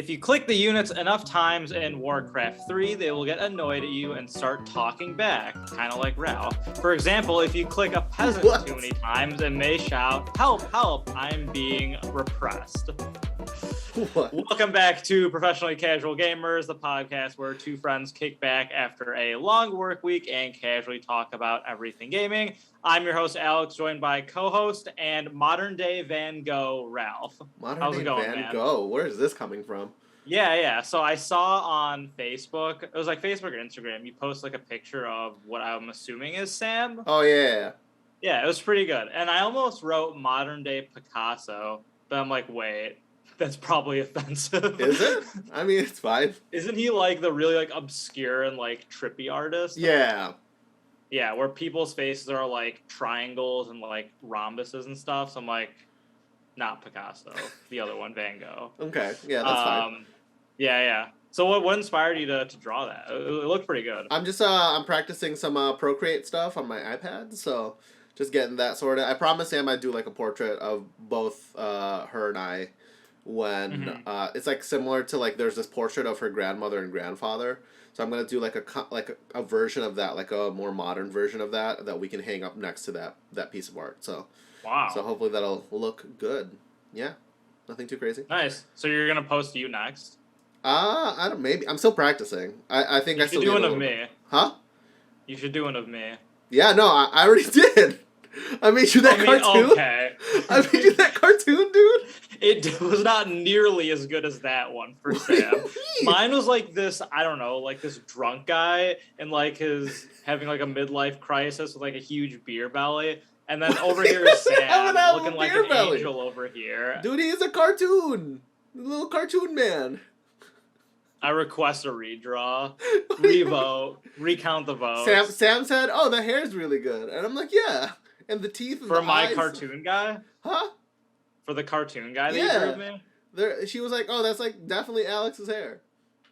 If you click the units enough times in Warcraft 3, they will get annoyed at you and start talking back, kind of like Ralph. For example, if you click a peasant too many times, it may shout, "Help, help, I'm being repressed." What? Welcome back to Professionally Casual Gamers, the podcast where two friends kick back after a long work week and casually talk about everything gaming. I'm your host, Alex, joined by co-host and modern-day Van Gogh, Ralph. How's it going, Van man? Gogh. Where is this coming from? Yeah. So I saw on Facebook, it was like Facebook or Instagram, you post like a picture of what I'm assuming is Sam. Oh, yeah. Yeah, it was pretty good. And I almost wrote modern-day Picasso, but I'm like, wait. That's probably offensive. Is it? I mean, it's fine. Isn't he like the really like obscure and like trippy artist? Yeah. Yeah, where people's faces are like triangles and like rhombuses and stuff. So I'm like, not Picasso. The other one, Van Gogh. Okay. Yeah, that's fine. Yeah. So what inspired you to draw that? It looked pretty good. I'm practicing some Procreate stuff on my iPad, so just getting that sorted. I promised Sam I'd do like a portrait of both her and I. When it's like similar to like there's this portrait of her grandmother and grandfather, so I'm gonna do like a version of that, like a more modern version of that we can hang up next to that piece of art. So wow. So hopefully that'll look good. Yeah, nothing too crazy. Nice. So you're gonna post you next? I don't. Maybe I'm still practicing. I think you I still should do need one of me. Huh? You should do one of me. Yeah. No, I already did. I made you that cartoon. Okay. I made you that cartoon, dude. It was not nearly as good as that one for Sam. Mine was like this, I don't know, like this drunk guy and like his having like a midlife crisis with like a huge beer belly. And then over here is Sam looking like an angel over here. Dude, he's a cartoon. A little cartoon man. I request a redraw. Revote. Recount the votes. Sam said, "Oh, the hair's really good." And I'm like, "Yeah." And the teeth and for the my eyes. Cartoon guy? Huh? For the cartoon guy that you drew me? She was like, "Oh, that's like definitely Alex's hair."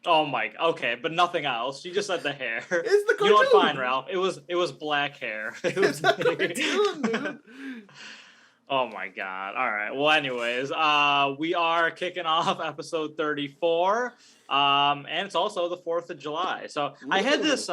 Oh my, okay, but nothing else. She just said the hair. It's the cartoon. You know what, fine, Ralph. It was black hair. It was a cartoon, dude. Oh my god. All right. Well, anyways, we are kicking off episode 34. And it's also the 4th of July. So Ooh. I had this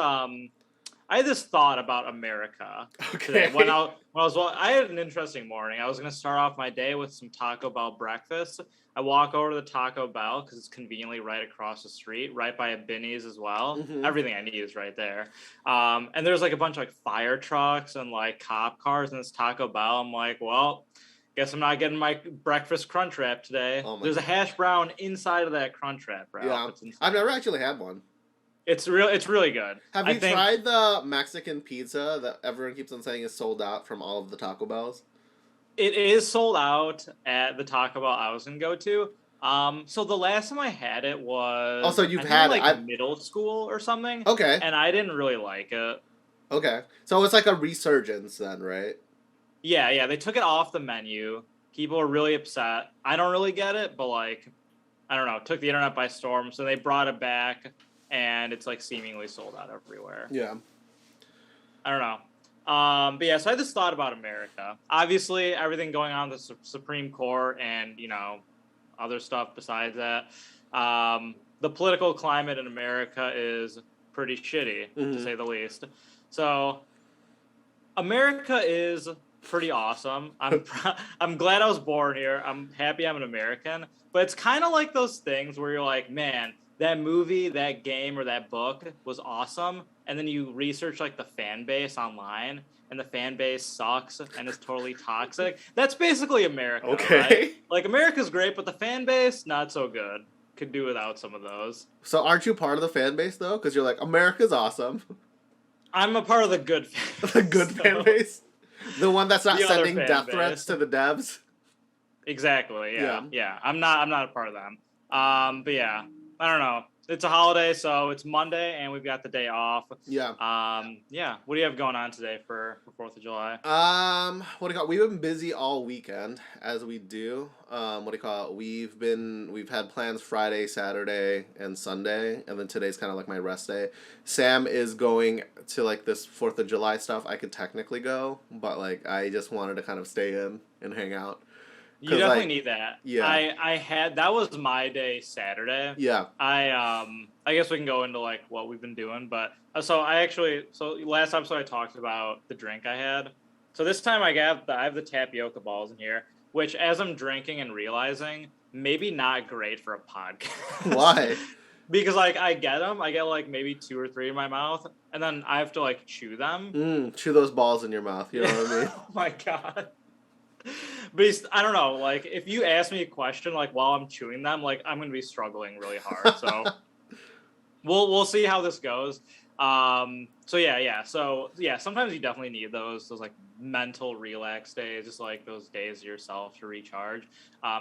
thought about America today. I had an interesting morning. I was going to start off my day with some Taco Bell breakfast. I walk over to the Taco Bell because it's conveniently right across the street, right by a Binny's as well. Mm-hmm. Everything I need is right there. And there's like a bunch of like fire trucks and like cop cars in this Taco Bell. I'm like, well, guess I'm not getting my breakfast crunch wrap today. There's a hash brown inside of that crunch wrap, bro. Yeah, I've never actually had one. It's really good. Have you tried the Mexican pizza that everyone keeps on saying is sold out from all of the Taco Bells? It is sold out at the Taco Bell I was going to go to. So the last time I had it was... Oh, so you've had it middle school or something. Okay. And I didn't really like it. Okay. So it's like a resurgence then, right? Yeah. They took it off the menu. People were really upset. I don't really get it, but like, I don't know. It took the internet by storm. So they brought it back. And it's like seemingly sold out everywhere. Yeah. I don't know. But yeah, so I had this thought about America. Obviously, everything going on with the Supreme Court and, other stuff besides that. The political climate in America is pretty shitty, to say the least. So, America is pretty awesome. I'm glad I was born here. I'm happy I'm an American. But it's kind of like those things where you're like, man, that movie, that game, or that book was awesome, and then you research like the fan base online, and the fan base sucks and is totally toxic. That's basically America. Okay. Right? Like America's great, but the fan base not so good. Could do without some of those. So aren't you part of the fan base though? Because you're like, America's awesome. I'm a part of the good fan base. The good fan base. The one that's not sending death threats to the devs. Exactly. Yeah. I'm not a part of them. But yeah. I don't know. It's a holiday, so it's Monday, and we've got the day off. Yeah. Yeah. What do you have going on today for 4th of July? What do you call it? We've been busy all weekend, as we do. What do you call it? We've had plans Friday, Saturday, and Sunday, and then today's kind of like my rest day. Sam is going to like this 4th of July stuff. I could technically go, but like I just wanted to kind of stay in and hang out. You definitely need that. Yeah. I had that was my day Saturday. Yeah. I guess we can go into like what we've been doing, but so last episode I talked about the drink I had. So this time I have the tapioca balls in here, which as I'm drinking and realizing maybe not great for a podcast. Why? Because like I get like maybe 2 or 3 in my mouth, and then I have to like chew them. Chew those balls in your mouth. You know what I mean? Oh my god. But I don't know. Like, if you ask me a question like while I'm chewing them, like I'm gonna be struggling really hard. So we'll see how this goes. So yeah. Sometimes you definitely need those like mental relax days, just like those days yourself to recharge.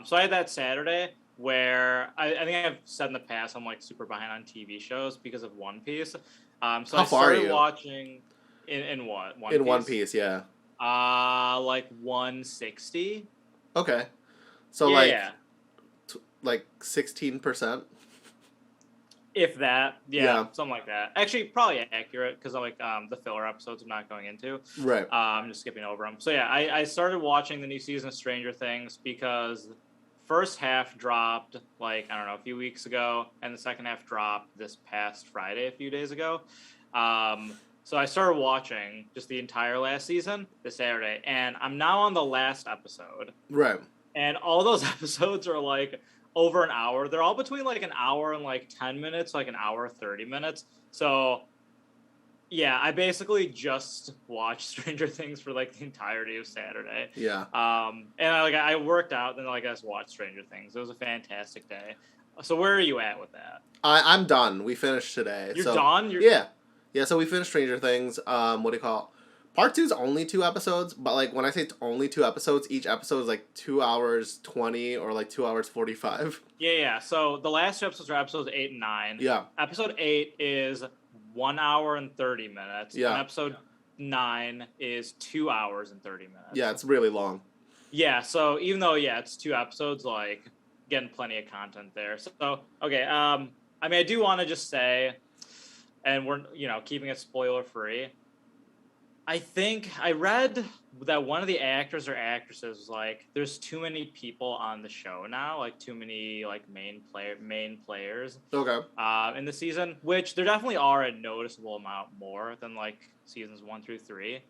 So I had that Saturday where I think I've said in the past I'm like super behind on TV shows because of One Piece. So How I far are started you? watching in what One In Piece? One Piece, yeah. Like 160. Okay. So Yeah. like 16%. If that, Yeah. something like that. Actually, probably accurate because like the filler episodes I'm not going into. Right. I'm just skipping over them. So yeah, I started watching the new season of Stranger Things because first half dropped like I don't know a few weeks ago, and the second half dropped this past Friday a few days ago. So I started watching just the entire last season this Saturday, and I'm now on the last episode. Right. And all those episodes are like over an hour. They're all between like an hour and like 10 minutes, like an hour 30 minutes. So yeah, I basically just watched Stranger Things for like the entirety of Saturday. Yeah. And I worked out, then like I just watched Stranger Things. It was a fantastic day. So where are you at with that? I'm done. We finished today. You're done? Yeah. Yeah, so we finished Stranger Things. What do you call it? Part 2 is only 2 episodes, but like when I say it's only 2 episodes, each episode is like 2 hours 20 or like 2 hours 45. Yeah. So the last 2 episodes are episodes 8 and 9. Yeah. Episode 8 is 1 hour and 30 minutes. Yeah. And episode 9 is 2 hours and 30 minutes. Yeah, it's really long. Yeah, so even though it's 2 episodes, like getting plenty of content there. So okay, I mean I do want to just say, and we're keeping it spoiler free. I think I read that one of the actors or actresses was like, "There's too many people on the show now, like too many like main players." Okay. In the season, which there definitely are a noticeable amount more than like seasons 1 through 3.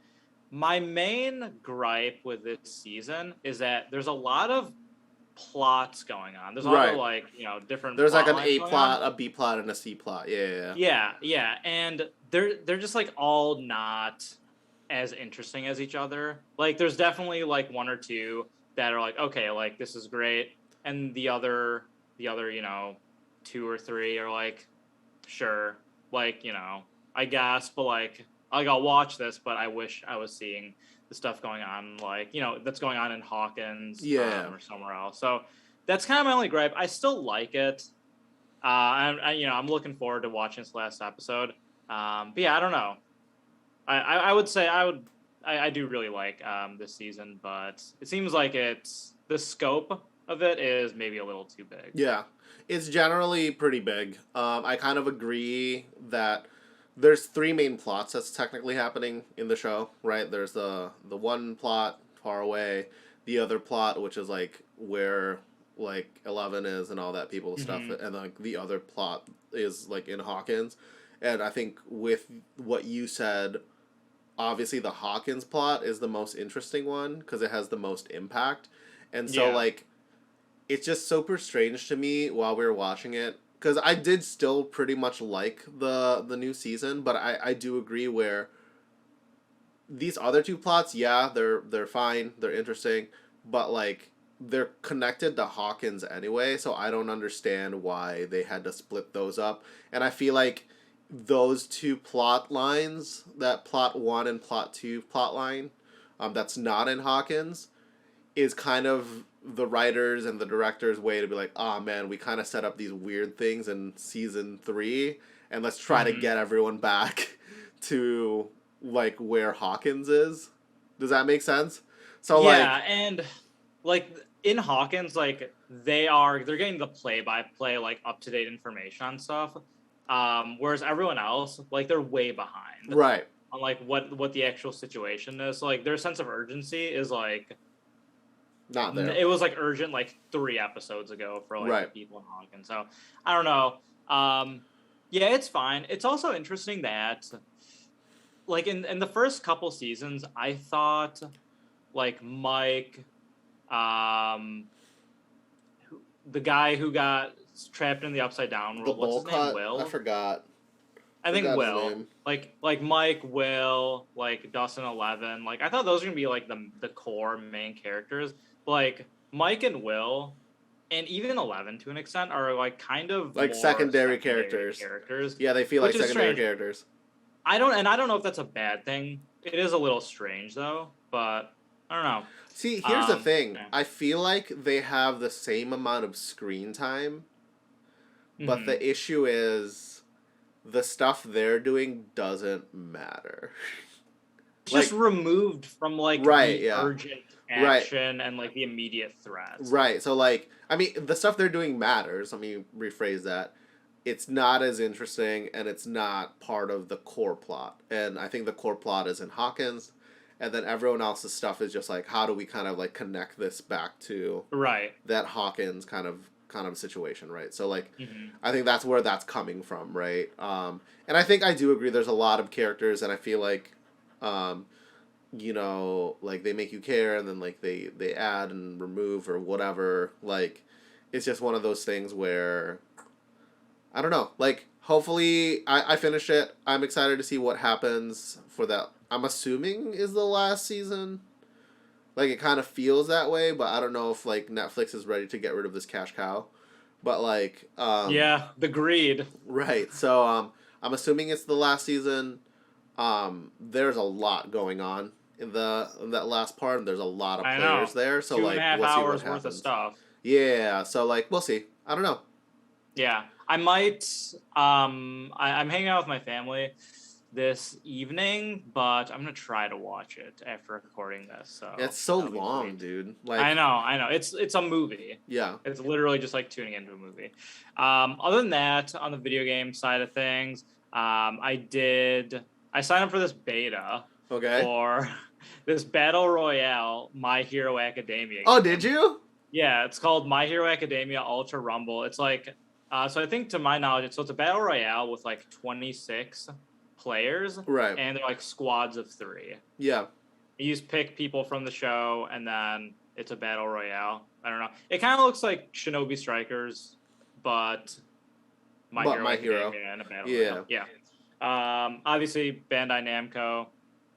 My main gripe with this season is that there's a lot of plots going on. There's a lot of like different. There's like an plot A lines plot, going on. a B plot, and a C plot. Yeah. Yeah, and they're just like all not as interesting as each other. Like there's definitely like 1 or 2 that are like, okay, like this is great, and the other 2 or 3 are like, sure, like I guess, but like I'll watch this, but I wish I was seeing the stuff going on like that's going on in Hawkins or somewhere else. So that's kind of my only gripe. I still like it. I'm looking forward to watching this last episode. But yeah, I don't know. I would say I do really like this season, but it seems like the scope of it is maybe a little too big. Yeah, it's generally pretty big. I kind of agree that there's 3 main plots that's technically happening in the show, right? There's the one plot far away, the other plot which is like where like 11 is and all that people stuff, and like the other plot is like in Hawkins. And I think with what you said, obviously the Hawkins plot is the most interesting one because it has the most impact. And so like it's just super strange to me while we were watching it, because I did still pretty much like the new season, but I do agree where these other 2 plots, they're fine, they're interesting, but like they're connected to Hawkins anyway, so I don't understand why they had to split those up. And I feel like those 2 plot lines, that plot 1 and plot 2 plot line, that's not in Hawkins, is kind of the writers and the directors' way to be like, oh man, we kind of set up these weird things in season 3, and let's try to get everyone back to like where Hawkins is. Does that make sense? So and like in Hawkins, like they're getting the play-by-play, like up-to-date information on stuff. Whereas everyone else, like they're way behind. Right. On like what the actual situation is. So, like their sense of urgency is like not there. It was like urgent like 3 episodes ago for like the people in Hawkins. So I don't know. Yeah, it's fine. It's also interesting that like in the first couple seasons, I thought like Mike, the guy who got trapped in the upside down The world. What's bowl his name? cut. Will? I forgot. I think Forgot his Will. name. Like Mike, Will, like Dustin, 11. Like I thought those were gonna be like the core main characters. Like Mike and Will, and even 11 to an extent are like kind of like more secondary characters. Yeah, they feel like secondary characters. I don't know if that's a bad thing. It is a little strange though, but I don't know. See, here's the thing. Yeah. I feel like they have the same amount of screen time, but the issue is the stuff they're doing doesn't matter. It's just removed from like the urgent action and like the immediate threats. Right. So like, I mean, the stuff they're doing matters. Let me rephrase that. It's not as interesting and it's not part of the core plot. And I think the core plot is in Hawkins, and then everyone else's stuff is just like, how do we kind of like connect this back to that Hawkins kind of situation, right? So like, I think that's where that's coming from, right? And I think I do agree. There's a lot of characters, and I feel like, you know, like they make you care, and then like they add and remove or whatever. Like, it's just one of those things where, I don't know. Like, hopefully, I finish it. I'm excited to see what happens for that. I'm assuming is the last season. Like, it kind of feels that way, but I don't know if like Netflix is ready to get rid of this cash cow. But like, yeah, the greed. Right. So I'm assuming it's the last season. There's a lot going on in that last part, and there's a lot of players there. So 2.5 like, we'll hours see what worth of stuff. Yeah. So like, we'll see. I don't know. Yeah, I might. I'm hanging out with my family this evening, but I'm gonna try to watch it after recording this. So it's so long, dude. Like, I know. It's a movie. Yeah. It's literally just like tuning into a movie. Other than that, on the video game side of things, I signed up for this beta. Okay. For this Battle Royale My Hero Academia game. Oh, did you? Yeah, it's called My Hero Academia Ultra Rumble. It's like, so I think to my knowledge, it's a Battle Royale with like 26 players. Right. And they're like squads of 3. Yeah. You just pick people from the show, and then it's a Battle Royale. I don't know. It kind of looks like Shinobi Strikers, but My Hero Academia and a Battle Royale. Yeah. Obviously, Bandai Namco.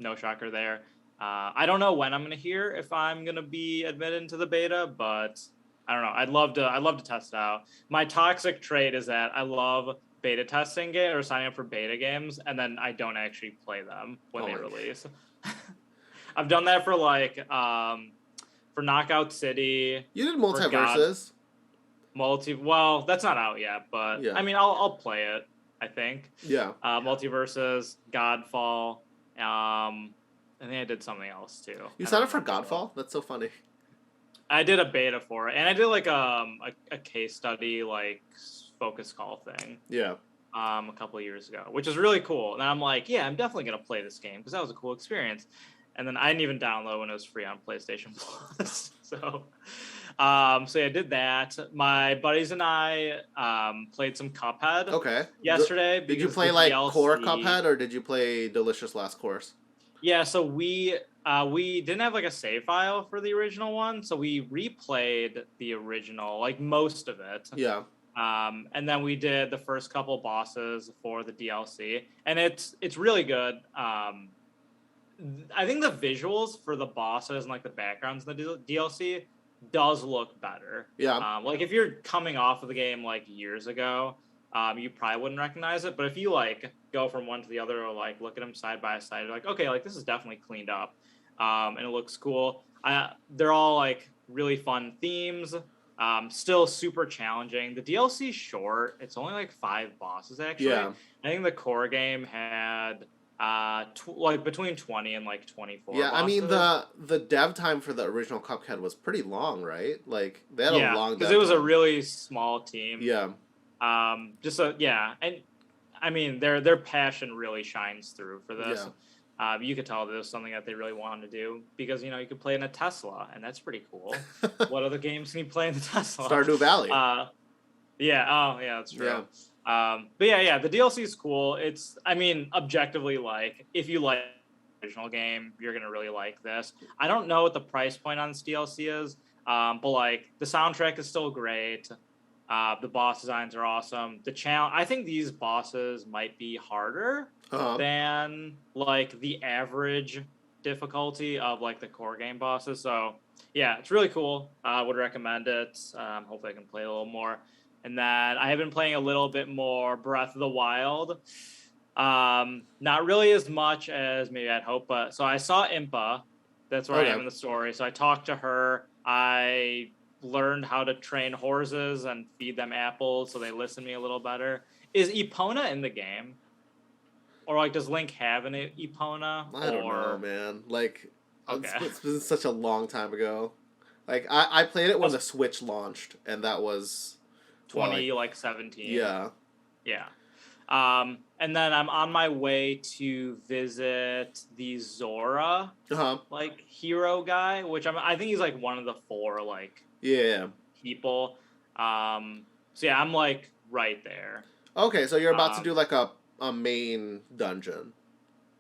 No shocker there. I don't know when I'm gonna hear if I'm gonna be admitted into the beta, but I don't know. I'd love to test it out. My toxic trait is that I love beta testing or signing up for beta games, and then I don't actually play them when they release. I've done that for like for Knockout City. You did Multiverses. Well, that's not out yet, but yeah. I mean, I'll play it. I think. Yeah. Multiverses, Godfall. I think I did something else too. You signed up for Godfall? That's so funny. I did a beta for it, and I did like a case study like focus call thing. Yeah. A couple of years ago, which is really cool. And I'm like, yeah, I'm definitely gonna play this game because that was a cool experience. And then I didn't even download when it was free on PlayStation Plus. So I did that. My buddies and I played some Cuphead. Okay. Yesterday. Did you play like core Cuphead, or did you play Delicious Last Course? Yeah. So we didn't have like a save file for the original one, so we replayed the original, like most of it. Yeah. And then we did the first couple bosses for the DLC, and it's really good. I think the visuals for the bosses and like the backgrounds in the DLC does look better. Yeah. Like if you're coming off of the game like years ago, you probably wouldn't recognize it. But if you like go from one to the other or like look at them side by side, you're like, okay, like this is definitely cleaned up, and it looks cool. They're all like really fun themes. Still super challenging. The DLC is short. It's only like 5 bosses actually. Yeah. I think the core game had like between 20 and like 24 yeah bosses. I mean the dev time for the original Cuphead was pretty long, right? Like they had a long dev because it was time. a really small team. Yeah. And I mean their passion really shines through for this. You could tell this was something that they really wanted to do because you could play in a Tesla, and that's pretty cool. What other games can you play in the Tesla? Stardew Valley. Yeah. Oh, yeah, that's true. Yeah. But yeah, the DLC is cool. I mean, objectively, like if you like the original game, you're gonna really like this. I don't know what the price point on this DLC is, but like the soundtrack is still great. The boss designs are awesome. I think these bosses might be harder than like the average difficulty of like the core game bosses. So yeah, it's really cool. I would recommend it. Hopefully I can play a little more. And then I have been playing a little bit more Breath of the Wild. Not really as much as maybe I'd hope, but so I saw Impa. That's where I am in the story. So I talked to her. I learned how to train horses and feed them apples so they listen to me a little better. Is Epona in the game? Or like does Link have an Epona? I don't know, man. Like okay. It's been such a long time ago. Like I played it when the Switch launched, and that was 2017. Yeah. Yeah. And then I'm on my way to visit the Zora like hero guy, which I think he's like one of the 4 like people. So yeah, I'm like right there. Okay, so you're about to do like a main dungeon.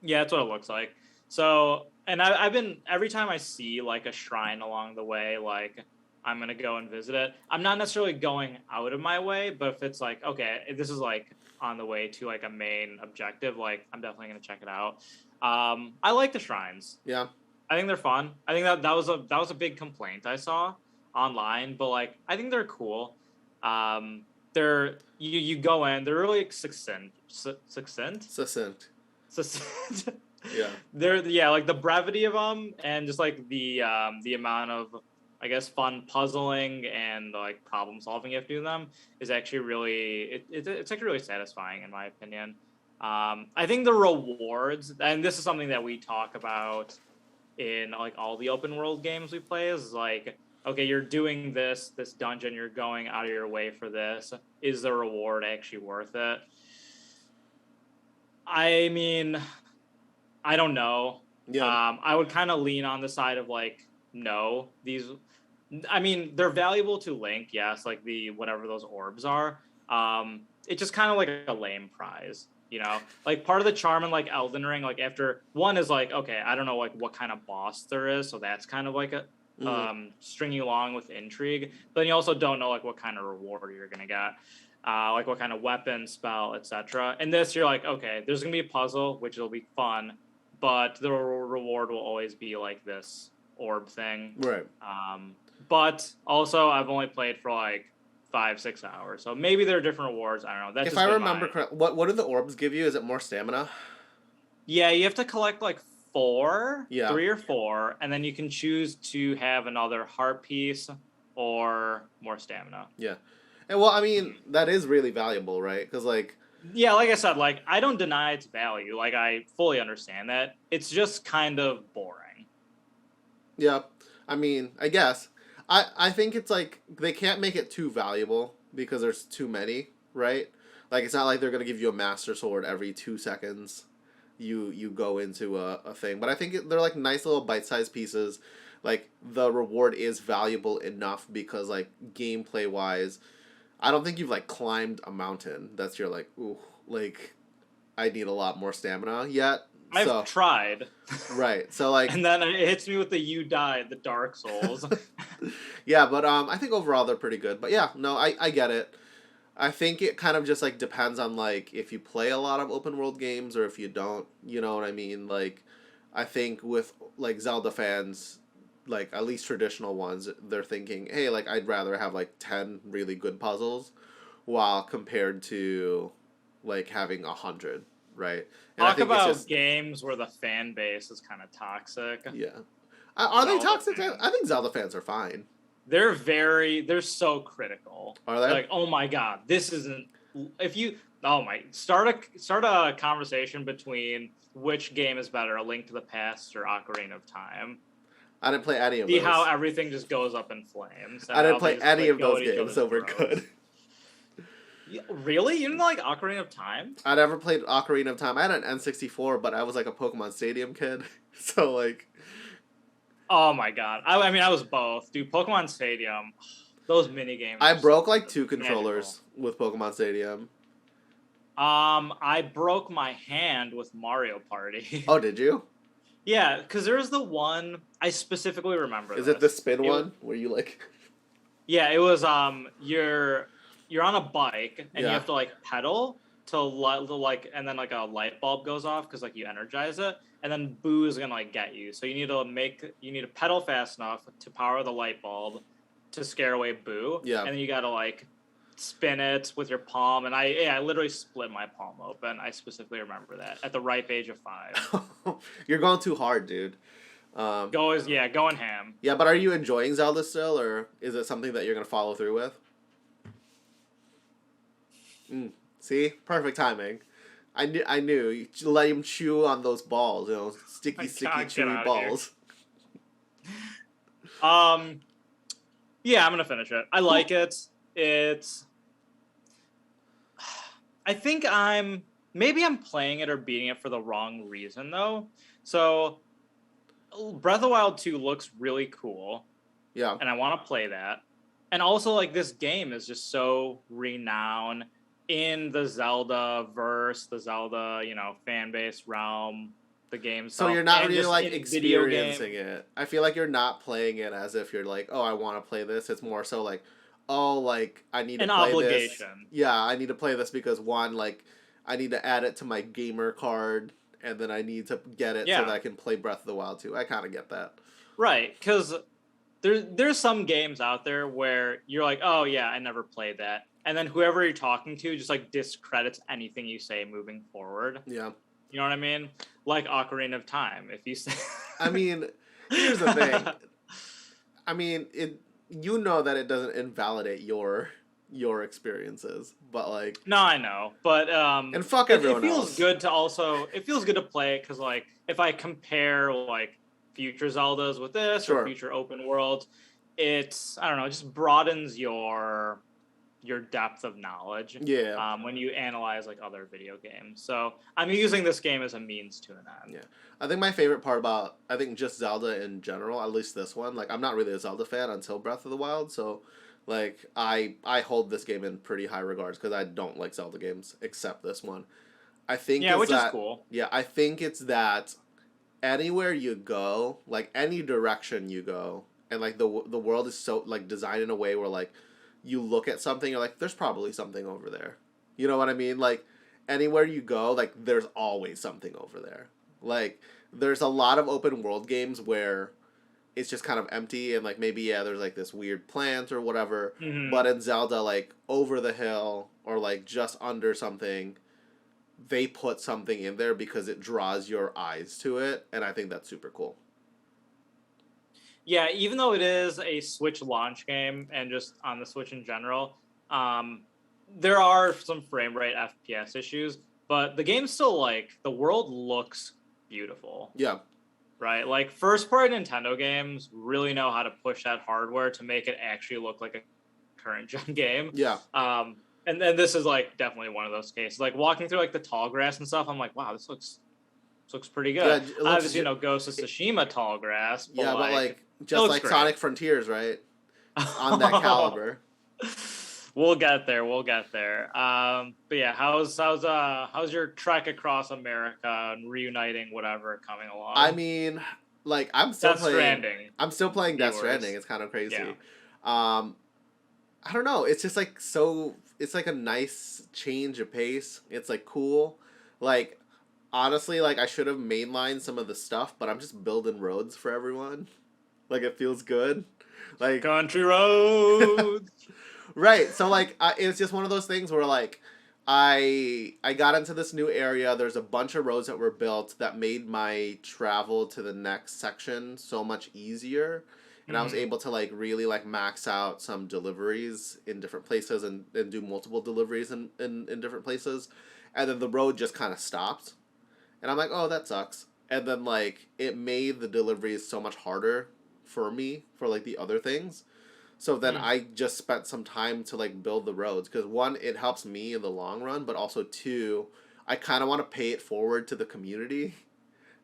Yeah, that's what it looks like. So, and I've been every time I see like a shrine along the way, like I'm gonna go and visit it. I'm not necessarily going out of my way, but if it's like, okay, if this is like on the way to like a main objective, like I'm definitely gonna check it out. I like the shrines. Yeah, I think they're fun. I think that was a big complaint I saw online, but like I think they're cool. They're you go in, they're really succinct. Yeah. Like the brevity of them, and just like the amount of I guess fun puzzling and like problem solving you have to do them is actually really it's actually really satisfying in my opinion. I think the rewards, and this is something that we talk about in like all the open world games we play, is like, okay, you're doing this dungeon, you're going out of your way for this. Is the reward actually worth it? I mean, I don't know. Yeah. I would kind of lean on the side of like, no, I mean, they're valuable to Link, yes, like the whatever those orbs are. It's just kind of like a lame prize, Like part of the charm in like Elden Ring, like after one is like, okay, I don't know like what kind of boss there is, so that's kind of like a stringing along with intrigue. But then you also don't know like what kind of reward you're gonna get, like what kind of weapon, spell, etc. And this, you're like, okay, there's gonna be a puzzle, which will be fun, but the reward will always be like this orb thing, right? But also, I've only played for like 5-6 hours, so maybe there are different rewards. I don't know. That's if I remember correctly, what do the orbs give you? Is it more stamina? Yeah, you have to collect like 4, yeah, 3 or 4, and then you can choose to have another heart piece or more stamina. Yeah, and well, I mean that is really valuable, right? Because like. Yeah, like I said, like I don't deny its value. Like I fully understand that. It's just kind of boring. Yeah, I mean, I guess. I think it's like they can't make it too valuable because there's too many, right? Like it's not like they're gonna give you a master sword every 2 seconds. You go into a thing, but I think they're like nice little bite-sized pieces. Like the reward is valuable enough because like gameplay wise, I don't think you've like climbed a mountain that's you're like, ooh, like I need a lot more stamina yet. I've tried. Right. So like and then it hits me with the you died, the Dark Souls. Yeah, but I think overall they're pretty good. But yeah, no, I get it. I think it kind of just like depends on like if you play a lot of open world games or if you don't, you know what I mean? Like I think with like Zelda fans, like at least traditional ones, they're thinking, "Hey, like I'd rather have like 10 really good puzzles while compared to like having 100." Right. And Talk about games where the fan base is kind of toxic. Yeah. Are they toxic? I think Zelda fans are fine. They're so critical. Are they? Like, oh my god, this isn't. Start a conversation between which game is better, A Link to the Past or Ocarina of Time. I didn't play any of those. See how everything just goes up in flames. I didn't play any of those games, so we're good. Really? You didn't like Ocarina of Time? I never played Ocarina of Time. I had an N64, but I was like a Pokemon Stadium kid. So like Oh my god. I mean, I was both. Dude, Pokemon Stadium, those mini games I are so broke like two magical. controllers with Pokemon Stadium. I broke my hand with Mario Party. Oh, did you? Yeah, because there's the one I specifically remember Is it the this. spin It one where you like Yeah, it was you're on a bike and you Yeah. have to like pedal to like and then like a light bulb goes off because like you energize it and then Boo is gonna like get you. So you need to pedal fast enough to power the light bulb to scare away Boo, Yeah. and then you gotta like spin it with your palm. And I literally split my palm open. I specifically remember that at the ripe age of 5. You're going too hard, dude. Going ham. Yeah, but are you enjoying Zelda still, or is it something that you're gonna follow through with? See, perfect timing. I knew. You let him chew on those balls, sticky, I sticky, can't get chewy out of here. balls. Yeah, I'm gonna finish it. I like it. It's. I think maybe I'm playing it or beating it for the wrong reason though. So, Breath of the Wild 2 looks really cool, Yeah. and I want to play that. And also, like, this game is just so renowned in the Zelda verse, the Zelda, fan base realm, the game So stuff, you're not and really just like in video experiencing game. it. I feel like you're not playing it as if you're like, oh, I want to play this. It's more so like, oh, like I need to An play this. obligation. Yeah, I need to play this because one, like, I need to add it to my gamer card, and then I need to get it so that Yeah, I can play Breath of the Wild too. I kind of get that. right. Because there's some games out there where you're like, oh yeah, I never played that, and then whoever you're talking to just like discredits anything you say moving forward. Yeah. You know what I mean? Like Ocarina of Time. If you say, I mean, here's the thing. I mean, you know that it doesn't invalidate your experiences, but like, no, I know, but and fuck it everyone feels else. good to also it feels good to play it because like if I compare like future Zeldas with this or Sure. future open world, it's I don't know, it just broadens your depth of knowledge Yeah. when you analyze like other video games. So I'm using this game as a means to an end. Yeah. I think my favorite part about I think just Zelda in general, at least this one, like I'm not really a Zelda fan until Breath of the Wild, so like I hold this game in pretty high regards because I don't like Zelda games except this one. I think Yeah, is which is that cool. yeah, I think it's that anywhere you go, like any direction you go, and like the world is so like designed in a way where like you look at something, you're like, there's probably something over there. You know what I mean? Like anywhere you go, like there's always something over there. Like there's a lot of open world games where it's just kind of empty and like maybe yeah, there's like this weird plant or whatever. Hmm. But in Zelda, like over the hill or like just under something, they put something in there because it draws your eyes to it, and I think that's super cool. Yeah, even though it is a Switch launch game and just on the Switch in general, um, there are some frame rate FPS issues, but the game still like the world looks beautiful, Yeah, right? Like first party Nintendo games really know how to push that hardware to make it actually look like a current gen game. yeah, And then this is like definitely one of those cases. Like walking through like the tall grass and stuff, I'm like, wow, this looks pretty yeah. good. It looks Obviously, Ghost of Tsushima tall grass, but yeah, but like like it just looks like great. Sonic Frontiers, right? It's on that caliber. We'll get there. We'll get there. But yeah, how's your trek across America and reuniting whatever coming I along? mean, like I'm still Death playing. Stranding, I'm still playing Death Stranding. viewers. It's kind of Yeah. crazy. Um, I don't know. It's just like so. It's like a nice change of pace. It's like cool. Like honestly, like I should have mainlined some of the stuff, but I'm just building roads for everyone. Like it feels good. Like Country roads. right. So like it's just one of those things where like I got into this new area. There's a bunch of roads that were built that made my travel to the next section so much easier. And I was Mhm. able to like really like max out some deliveries in different places and do multiple deliveries in different places. And then the road just kind of stopped. And I'm like, oh, that sucks. And then like it made the deliveries so much harder for me for like the other things. So then Hmm. I just spent some time to like build the roads because one, it helps me in the long run, but also two, I kind of want to pay it forward to the community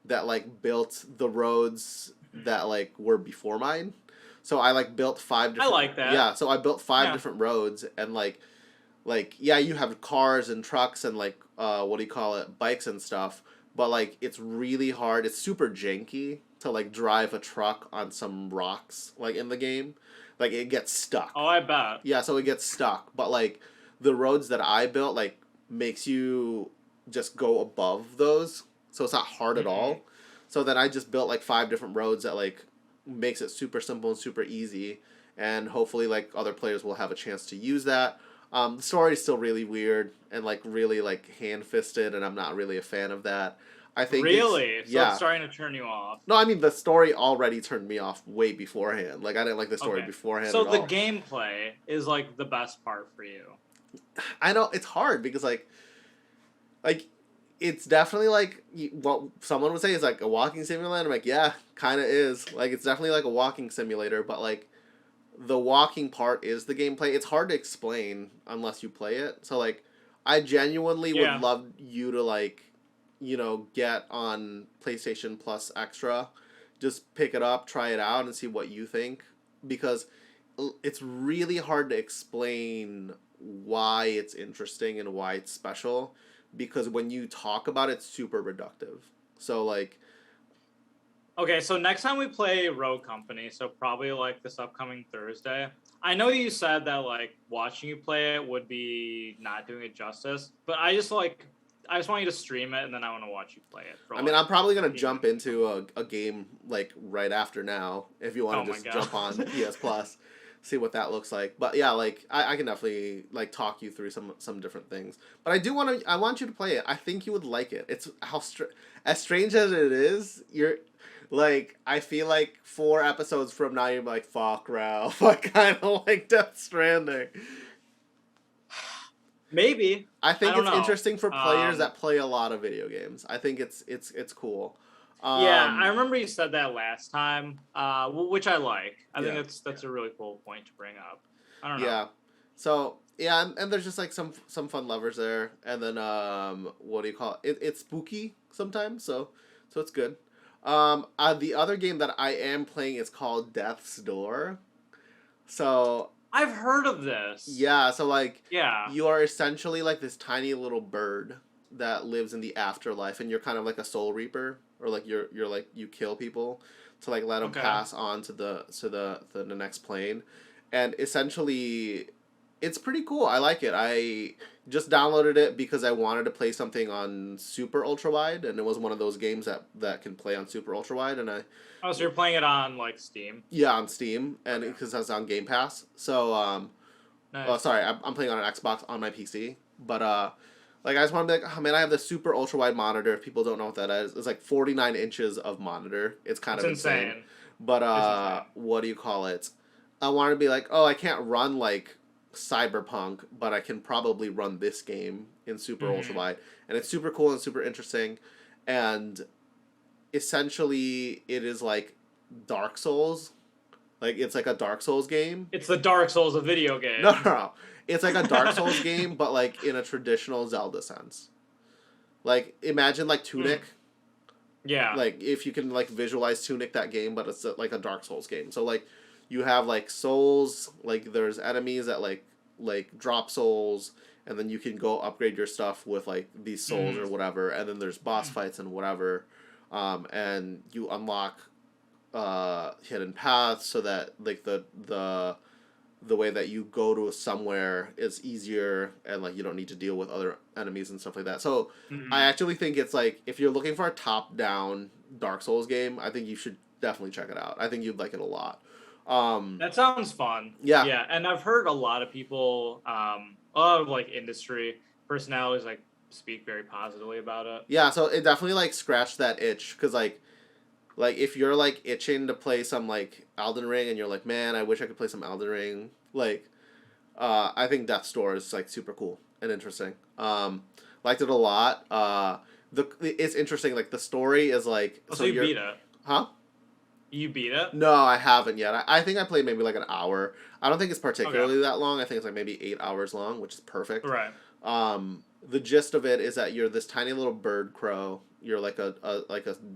that like built the roads that like were before mine. So I like built five I different like that. yeah, so I built five Yeah. different roads and like yeah, you have cars and trucks and like what do you call it, bikes and stuff, but like it's really hard. It's super janky to like drive a truck on some rocks like in the game. Like it gets Oh, stuck. I bet. Yeah, so it gets stuck. But like the roads that I built like makes you just go above those, so it's not hard at Hmm. all. So then I just built like five different roads that like makes it super simple and super easy, and hopefully like other players will have a chance to use that. The story is still really weird and like really like hand fisted, and I'm not really a fan of that. I think it's Really? So it's yeah. starting to turn you off. No, I mean the story already turned me off way beforehand. Like I didn't like the story Okay. beforehand So at the all. gameplay is like the best part for you. I know it's hard because like it's definitely like what someone would say is like a walking simulator. I'm like, yeah, kind of is. Like it's definitely like a walking simulator, but like the walking part is the gameplay. It's hard to explain unless you play it. So like I genuinely would Yeah. love you to like get on PlayStation Plus Extra, just pick it up, try it out and see what you think because it's really hard to explain why it's interesting and why it's special because when you talk about it, it's super reductive. So like Okay, so next time we play Road Company, so probably like this upcoming Thursday. I know you said that like watching you play it would be not doing it justice, but I just want you to stream it and then I want to watch you play it for I mean, like I'm probably gonna 15 jump minutes. into a game like right after now if you want Oh to my just god. jump on PS Plus, see what that looks like. But yeah, like I can definitely like talk you through some different things. But I want you to play it. I think you would like it. It's as strange as it is. You're like I feel like 4 episodes from now you're like fuck Ralph. I kind of like Death Stranding. Maybe. I I think don't it's know. interesting for players that play a lot of video games. I think it's cool. Yeah, I Um, remember you said that last time, which I like. I think yeah. that's a really cool point to bring up. I don't know. Yeah. So yeah, and there's just like some fun levers there, and then what do you call it? It's spooky sometimes, so it's good. The other game that I am playing is called Death's Door. So I've heard of this. yeah, so like Yeah. you are essentially like this tiny little bird that lives in the afterlife, and you're kind of like a soul reaper, or like you're like you kill people to like let them Okay. pass on to the next plane, and essentially, it's pretty cool. I like it. I just downloaded it because I wanted to play something on super ultra wide, and it was one of those games that can play on super ultra wide, and I Oh, so you're playing it on like Steam? yeah on Steam, and Okay. because that's on Game Pass, so oh, Nice. sorry, I'm playing on an Xbox on my PC, but like I just want to be like, oh man, I have this super ultra wide monitor. If people don't know what that is, it's like 49 inches of monitor. It's kind It's of insane, insane. but It's insane. what do you call it? I want to be like, oh, I can't run like Cyberpunk, but I can probably run this game in super ultra Hmm. wide, and it's super cool and super interesting, and essentially it is like Dark Souls, like it's like a Dark Souls game. It's the Dark Souls of video No, no, games. no. It's like a Dark Souls game, but like in a traditional Zelda sense. Like imagine like Hmm. Tunic. Yeah. Like if you can like visualize Tunic that game, but it's like a Dark Souls game. So like you have like souls, like there's enemies that like drop souls, and then you can go upgrade your stuff with like these souls or Hmm. whatever, and then there's boss fights and whatever, and you unlock hidden paths so that like the way that you go to somewhere is easier and like you don't need to deal with other enemies and stuff like that. So I Hmm. actually think it's like if you're looking for a top down Dark Souls game, I think you should definitely check it out. I think you'd like it a lot. That sounds fun. Yeah. Yeah, and I've heard a lot of people, a lot of like industry personalities, like speak very positively about it. Yeah, so it definitely like scratched that itch cuz like if you're like itching to play some like Elden Ring and you're like, "Man, I wish I could play some Elden Ring." Like I think Death's Door is like super cool and interesting. Liked it a lot. It's interesting. Like the story is like Oh, so so you you're beat it. huh? You beat it? No, I haven't yet. I think I played maybe like an hour. I don't think it's Okay. particularly that long. I think it's like maybe 8 hours long, which is perfect. Right. The gist of it is that you're this tiny little bird crow. You're like a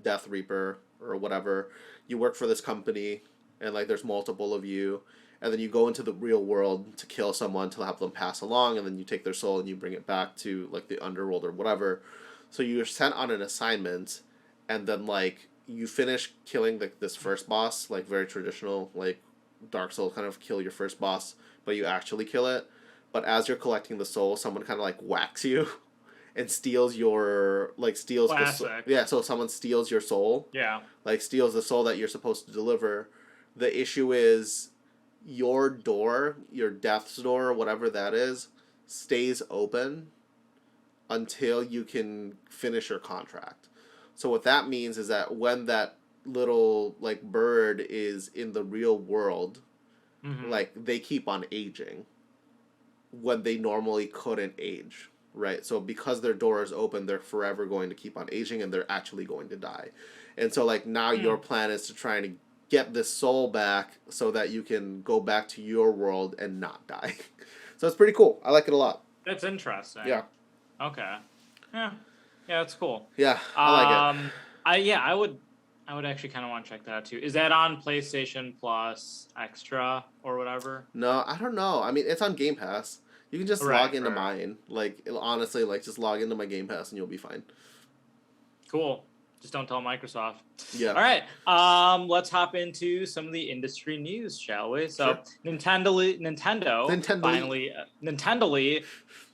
Death Reaper or whatever. You work for this company, and like there's multiple of you, and then you go into the real world to kill someone to have them pass along, and then you take their soul and you bring it back to like the underworld or whatever. So you're sent on an assignment, and then like you finish killing this first boss, like very traditional, like Dark Souls kind of kill your first boss, but you actually kill it. But as you're collecting the soul, someone kind of like whacks you and steals your steals Classic. yeah. So someone steals your soul, Yeah. like steals the soul that you're supposed to deliver. The issue is your door, your death's door, whatever that is, stays open until you can finish your contract. So what that means is that when that little like bird is in the real world, Mm-hmm. like they keep on aging when they normally couldn't age, right? So because their door is open, they're forever going to keep on aging and they're actually going to die. And so like now your plan is to try and get this soul back so that you can go back to your world and not die. So it's pretty cool. I like it a lot. That's interesting. Yeah. Okay. Yeah. Yeah, that's cool. Yeah, I like it. I would actually kind of want to check that out too. Is that on PlayStation Plus Extra or whatever? No, I don't know. I mean, it's on Game Pass. You can just log into mine. Like, honestly, like, just log into my Game Pass and you'll be fine. Cool. Just don't tell Microsoft. Yeah. All right. Let's hop into some of the industry news, shall we? So, Sure.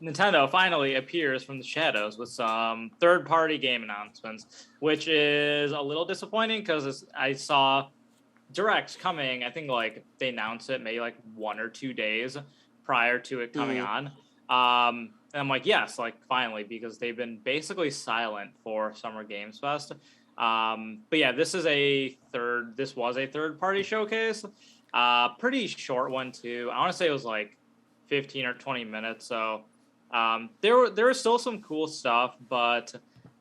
Nintendo finally appears from the shadows with some third-party game announcements, which is a little disappointing because I saw Directs coming. I think like they announced it maybe like 1 or 2 days prior to it coming on. And I'm like, yes, like finally, because they've been basically silent for Summer Games Fest. But yeah, this was a third party showcase. Pretty short one too. I want to say it was like 15 or 20 minutes. So there was still some cool stuff, but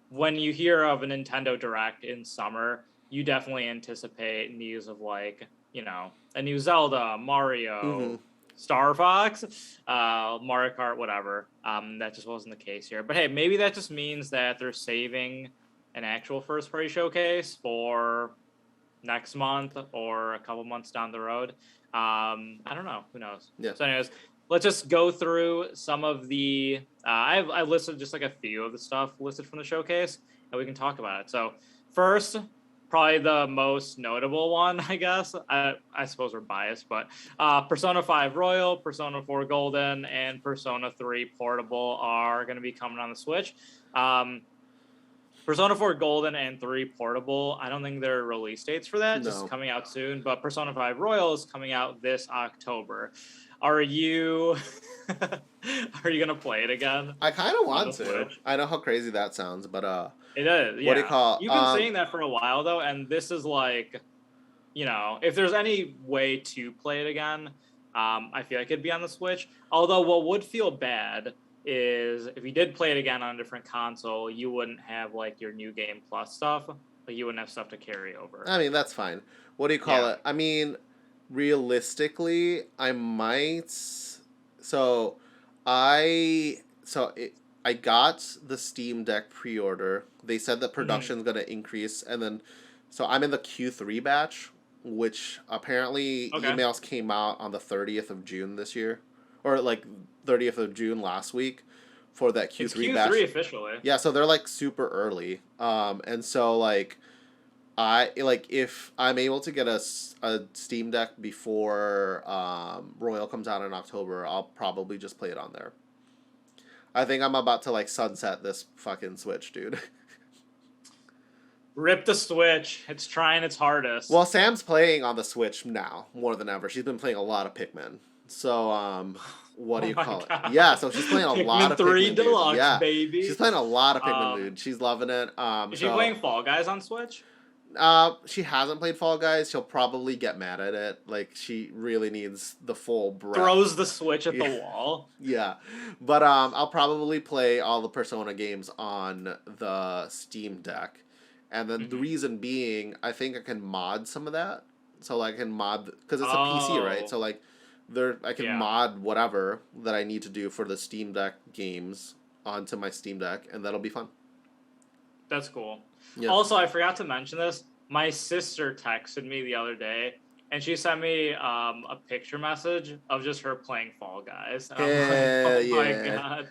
when you hear of a Nintendo Direct in summer, you definitely anticipate news of like, a new Zelda, Mario, Star Fox, Mario Kart, whatever. That just wasn't the case here. But hey, maybe that just means that they're saving an actual first-party showcase for next month or a couple months down the road. I don't know. Who knows? Yeah. So anyways, let's just go through some of the... I've listed just like a few of the stuff listed from the showcase, and we can talk about it. So first... probably the most notable one, I guess. I suppose we're biased, but Persona 5 Royal, Persona 4 Golden, and Persona 3 Portable are going to be coming on the Switch. Persona 4 Golden and 3 Portable, I don't think there are release dates for that. No. Just coming out soon. But Persona 5 Royal is coming out this October. Are you going to play it again? I kind of want to. Switch? I know how crazy that sounds, but it is. Yeah. What do you call? You've been saying that for a while though, and this is like, if there's any way to play it again, I feel like it'd be on the Switch. Although what would feel bad is if you did play it again on a different console, you wouldn't have like your New Game Plus stuff. Like you wouldn't have stuff to carry over. I mean, that's fine. What do you call it? I mean, realistically, I might. I got the Steam Deck pre-order. They said that production's going to increase, and then, so I'm in the Q3 batch, which apparently emails came out on the 30th of June this year, or like 30th of June last week for that Q3 batch. It's Q3 officially. Yeah, so they're like super early. And so like, if I'm able to get a Steam Deck before Royal comes out in October, I'll probably just play it on there. I think I'm about to like sunset this fucking Switch, dude. Rip the Switch. It's trying its hardest. Well, Sam's playing on the Switch now more than ever. She's been playing a lot of Pikmin. So, what do you call it? Yeah, so she's playing a lot of Pikmin. 3 Deluxe, yeah. Baby. She's playing a lot of Pikmin, dude. She's loving it. Is she playing Fall Guys on Switch? She hasn't played Fall Guys. She'll probably get mad at it. Like, she really needs the full breath. Throws the Switch at the wall. Yeah. But, I'll probably play all the Persona games on the Steam Deck. And then the Mhm. reason being, I think I can mod some of that. So like I can mod because it's a PC, right? Oh, So like I can yeah, mod whatever that I need to do for the Steam Deck games onto my Steam Deck, and that'll be fun. that's cool. Yeah. Also, I forgot to mention this. My sister texted me the other day, and she sent me a picture message of just her playing Fall Guys, and I'm like, Hell oh my yeah. god,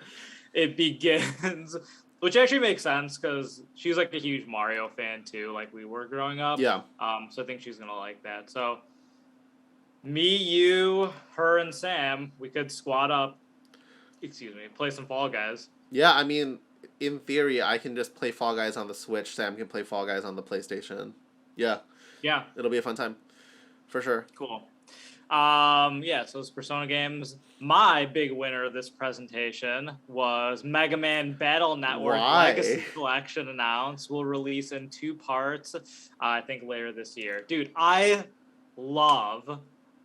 it begins. Which actually makes sense because she's like a huge Mario fan too, like we were growing up. Yeah. So I think she's gonna like that. So me, you, her, and Sam, we could squad up. Excuse me, play some Fall Guys. Yeah, I mean, in theory, I can just play Fall Guys on the Switch. Sam can play Fall Guys on the PlayStation. Yeah, Yeah, it'll be a fun time. For sure. cool. Yeah, so it's Persona games. My big winner of this presentation was Mega Man Battle Network Why? Legacy Collection announced. Will release in 2 parts, I think later this year. Dude, I love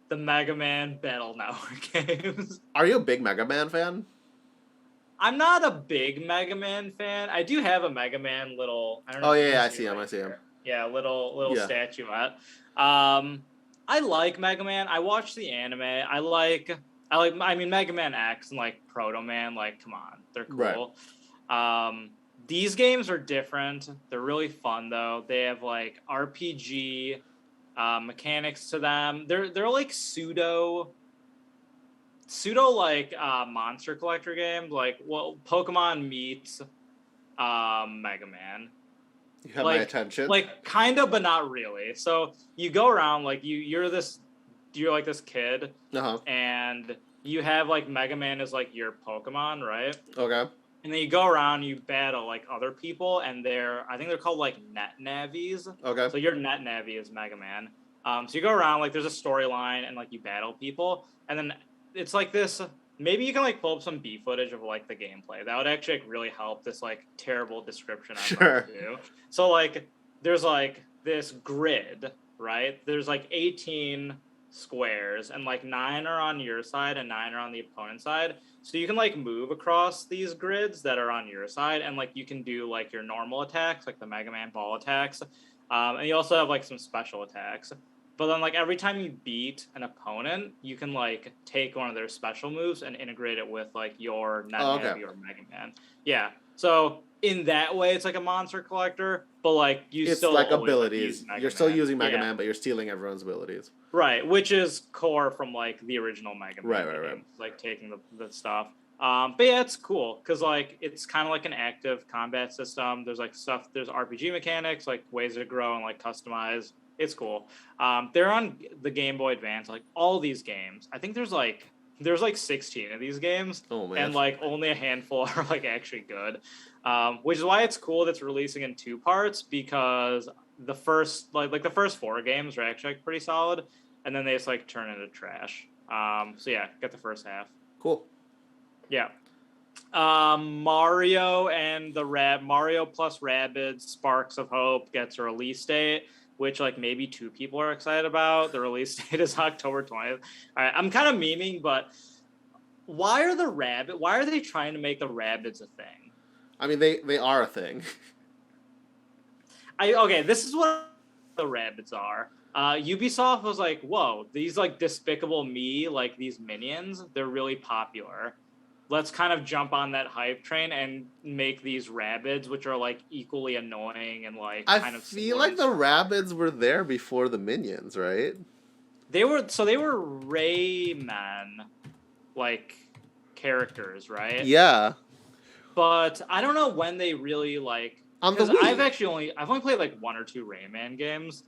the Mega Man Battle Network games. Are you a big Mega Man fan? I'm not a big Mega Man fan. I do have a Mega Man little. I don't know Oh, if you yeah, can yeah, I see see it him, right I see him. here. Yeah, little Yeah. statuette. I like Mega Man. I watched the anime. I mean Mega Man X and like Proto Man. Like, come on, they're Right. cool. These games are different. They're really fun though. They have like RPG mechanics to them. They're like pseudo like monster collector games. Like, well, Pokemon meets Mega Man. You have my Like attention. like kind of, but not really. So you go around like you're like this kid, Uh-huh. and you have like Mega Man is like your Pokemon, right? Okay. And then you go around, you battle like other people, and I think they're called like Net Navies. Okay. So your Net Navi is Mega Man. So you go around like there's a storyline, and like you battle people, and then it's like this. Maybe you can like pull up some B footage of like the gameplay. That would actually like, really help this like terrible description I'm about Sure. to do. So like there's like this grid, right? There's like 18 squares, and like 9 are on your side and 9 are on the opponent's side. So you can like move across these grids that are on your side, and like you can do like your normal attacks, like the Mega Man ball attacks, and you also have like some special attacks. But then like every time you beat an opponent, you can like take one of their special moves and integrate it with like your Net Oh, okay. Navi or Mega Man. Yeah. So in that way, it's like a monster collector, but like you It's still like always, like, abilities. use Mega You're still Man. using Mega Yeah. Man, but you're stealing everyone's abilities. Right, which is core from like the original Mega Man Right. game, like taking the stuff. But yeah, it's cool because like it's kind of like an active combat system. There's like stuff. There's RPG mechanics, like ways to grow and like customize. It's cool. They're on the Game Boy Advance. Like all these games, I think there's like 16 of these games, Oh, man. and like only a handful are like actually good. Which is why it's cool that's releasing in 2 parts, because the first the first 4 games are actually like, pretty solid, and then they just like turn into trash. So yeah, get the first half. Cool. Yeah. Mario plus Rabbids Sparks of Hope gets a release date, which like maybe 2 people are excited about. The release date is October 20th. All right, I'm kind of memeing, but why are they trying to make the Rabbids a thing? I mean, they are a thing. Okay, this is what the Rabbids are. Ubisoft was like, whoa, these like Despicable Me, like these minions, they're really popular. Let's kind of jump on that hype train and make these Rabbids, which are like equally annoying and like I kind of feel like the Rabbids were there before the Minions, right? They were Rayman like characters, right? Yeah. But I don't know when they really like, On the because Wii. I've only played like 1 or 2 Rayman games.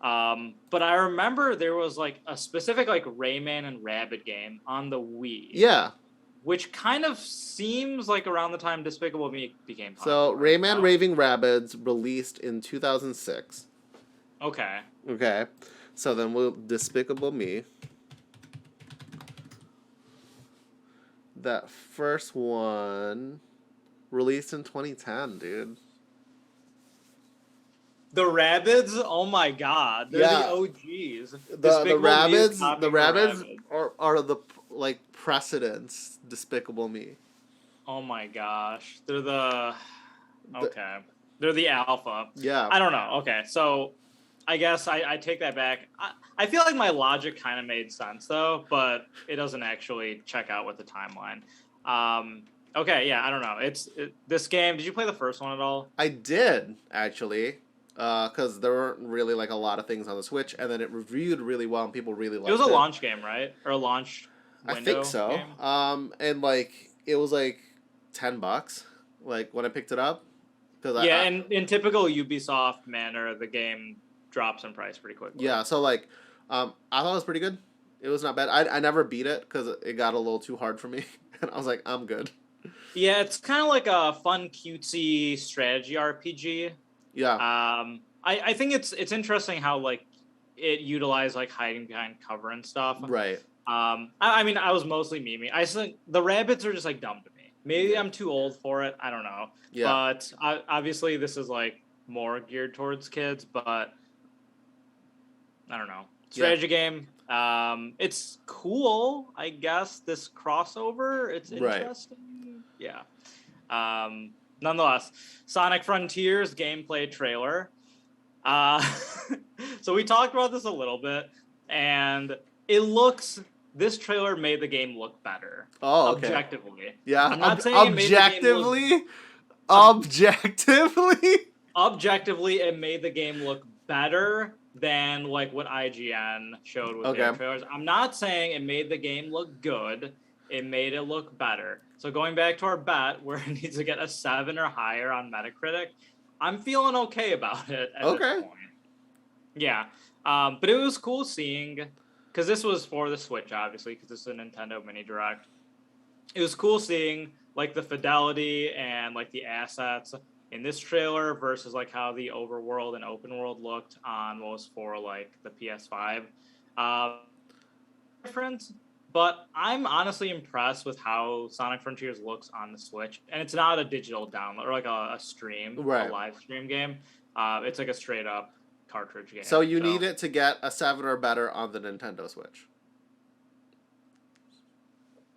But I remember there was like a specific like Rayman and Rabbids game on the Wii. Yeah. Which kind of seems like around the time Despicable Me became popular. So Rayman Raving Rabbids released in 2006. Okay. Okay. So then we'll Despicable Me. That first one released in 2010, dude. The Rabbids, oh my god, they're the OGs. The Rabbids are the like precedents. Despicable Me. Oh my gosh, they're the okay. They're the alpha. Yeah. I don't know. Okay, so I guess I take that back. I feel like my logic kind of made sense though, but it doesn't actually check out with the timeline. Um, okay, yeah, I don't know. This game. Did you play the first one at all? I did, actually. Because there weren't really like a lot of things on the Switch, and then it reviewed really well, and people really It was liked a it. launch game, right? Or a launch I window think so. game? And like it was like $10, like when I picked it up, because Yeah, and in typical Ubisoft manner, the game drops in price pretty quickly. yeah. So like, I thought it was pretty good. It was not bad. I never beat it because it got a little too hard for me, and I was like, I'm good. Yeah, it's kind of like a fun, cutesy strategy RPG. Yeah. I think it's interesting how like it utilized like hiding behind cover and stuff. Right. I mean, I was mostly meming. I think the rabbits are just like dumb to me. Maybe Yeah. I'm too old for it. I don't know. Yeah. But obviously, this is like more geared towards kids. But I don't know. Strategy game. It's cool, I guess. This crossover. It's Right. interesting. Yeah. Nonetheless, Sonic Frontiers gameplay trailer. So we talked about this a little bit, and this trailer made the game look better. Oh, okay. Objectively. Yeah. I'm not saying objectively. Objectively. Objectively, it made the game look better than like what IGN showed with their trailers. I'm not saying it made the game look good. It made it look better. So going back to our bet where it needs to get a 7 or higher on Metacritic, I'm feeling okay about it at this point. Yeah. But it was cool seeing, because this was for the Switch, obviously, because this is a Nintendo Mini Direct. It was cool seeing like the fidelity and like the assets in this trailer versus like how the overworld and open world looked on what was for like the PS5. Different, but I'm honestly impressed with how Sonic Frontiers looks on the Switch, and it's not a digital download or like a stream, a live stream game. It's like a straight up cartridge game. So you need it to get a 7 or better on the Nintendo Switch.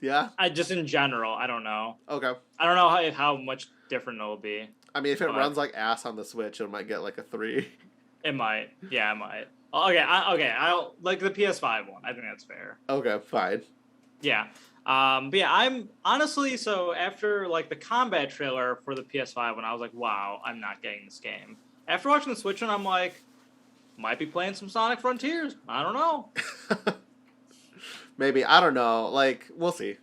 Yeah? I just in general, I don't know. Okay. I don't know how much different it'll be. I mean, if it runs like ass on the Switch, it might get like a 3. It might. Yeah, it might. Okay, I'll like the PS5 one. I think that's fair. Okay, fine. Yeah. But yeah, I'm honestly, so after like the combat trailer for the PS5 one, I was like, wow, I'm not getting this game. After watching the Switch one, I'm like, might be playing some Sonic Frontiers. I don't know. Maybe. I don't know. Like, we'll see.